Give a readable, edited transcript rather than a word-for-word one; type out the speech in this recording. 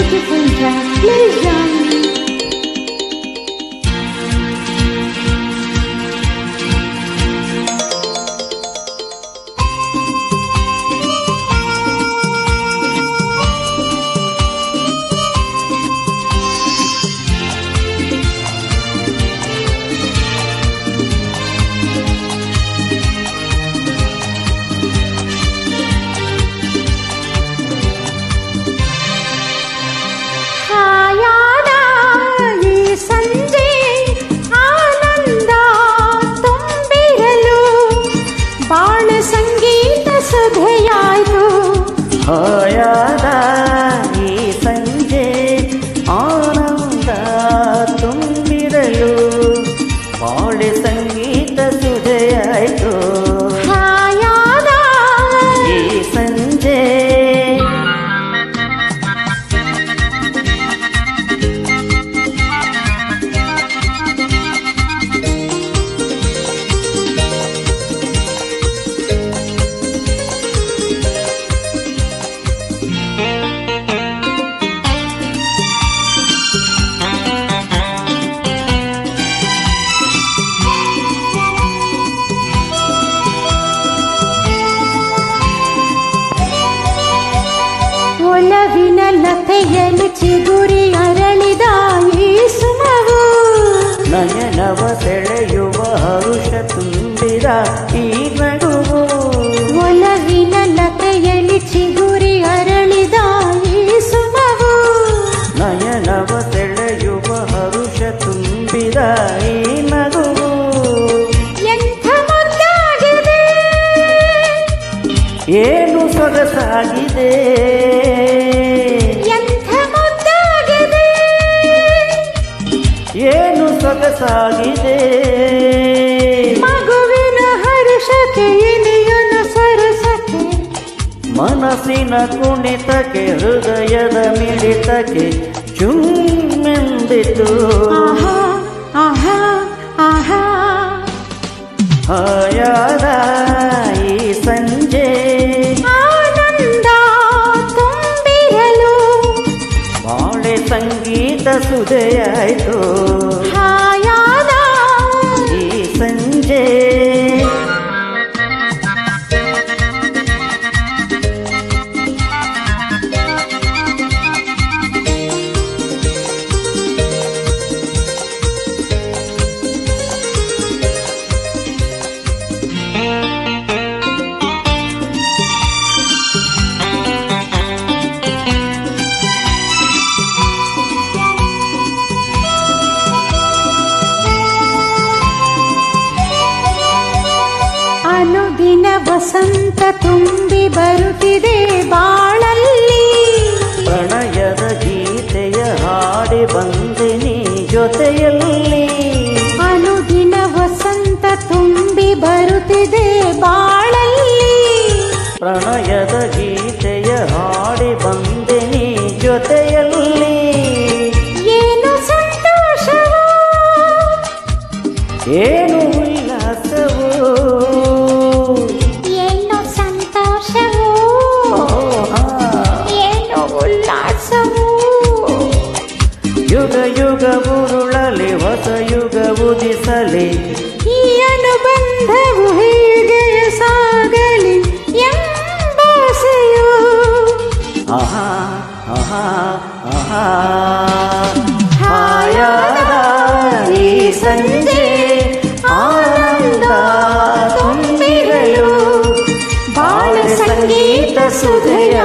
beautiful translation. ಹಾಯಾದ ಈ ಸಂಜೆ ಆನಂದ ತುಂಬಿರಲು ಬಾಳೆ ಸಂಗೀತ ಸುಧೆಯಾಯಿತು. ಹಾಯಾದ ಈ ಸಂಜೆ ಒಲವಿನ ಲತೆಯಲ್ಲಿ ಚಿಗುರಿ ಅರಳಿದ ಈ ಸುಮವು ನಯನವ ಸೆಳೆಯುವ ಹರುಷ ತುಂಬಿದ ಈ ನಗುವು. ಒಲವಿನ ಲತೆಯಲ್ಲಿ ಚಿಗುರಿ ಅರಳಿದ ಈ ಸುಮವು ನಯನವ ಸೆಳೆಯುವ ಹರುಷ ತುಂಬಿದ ಈ ನಗುವು. ಎಂಥ ಮುದ್ದಾಗಿದೆ, ಏನು ಸೊಗಸಾಗಿದೆ, ಎಂಥ ಮುದ್ದಾಗಿದೆ, ಏನು ಸೊಗಸಾಗಿದೆ. ಮಗುವಿನ ಹರುಷಕ್ಕೆ ಇನಿಯನ ಸರಸಕ್ಕೆ ಮನಸ್ಸಿನ ಕುಣಿತಕ್ಕೆ ಹೃದಯದ ಮಿಡಿತಕ್ಕೆ ಚುಮ್ಮೆಂದಿತು. ಆಹಾ ಆಹಾ ಆಹಾ. ಹಾಯಾದ ಈ ಸಂಜೆ ಆನಂದ ತುಂಬಿರಲು ಬಾಳೆ ಸಂಗೀತ ಸುಧೆಯಾಯಿತು. ಹಾಯಾದ ಈ ಸಂಜೆ ಅನುದಿನ ವಸಂತ ತುಂಬಿ ಬರುತ್ತಿದೆ ಬಾಳಲ್ಲಿ. ಪ್ರಣಯದ ಗೀತೆಯ ಹಾಡಿ ಬಂದೆ ನೀ ಜೊತೆಯಲ್ಲಿ. ಅನುದಿನ ವಸಂತ ತುಂಬಿ ಬರುತ್ತಿದೆ ಬಾಳಲ್ಲಿ. ಪ್ರಣಯದ ಗೀತೆಯ ಹಾಡಿ ಬಂದೆ ನೀ ಜೊತೆಯಲ್ಲಿ. ಏನು ಸಂತೋಷವೋ, ಏನು ಉಲ್ಲಾಸವೋ, ಏನು ಸಂತೋಷವೋ, ಏನು ಉಲ್ಲಾಸವೋ. ಯುಗ ಯುಗ ಉರುಳಲಿ ಹೊಸ ಯುಗ ಉದಿಸಲಿ. ಈ ಅನುಬಂಧವು ಹೀಗೆ ಸಾಗಲಿ ಎಂಬಾಸೆಯು. ಆಹಾ ಆಹಾ ಆಹಾ. ಹಾಯಾದ ಈ ಸಂಜೆ ಆನಂದ ತುಂಬಿರಲು ಬಾಳೆ ಸಂಗೀತ ಸುಧೆಯ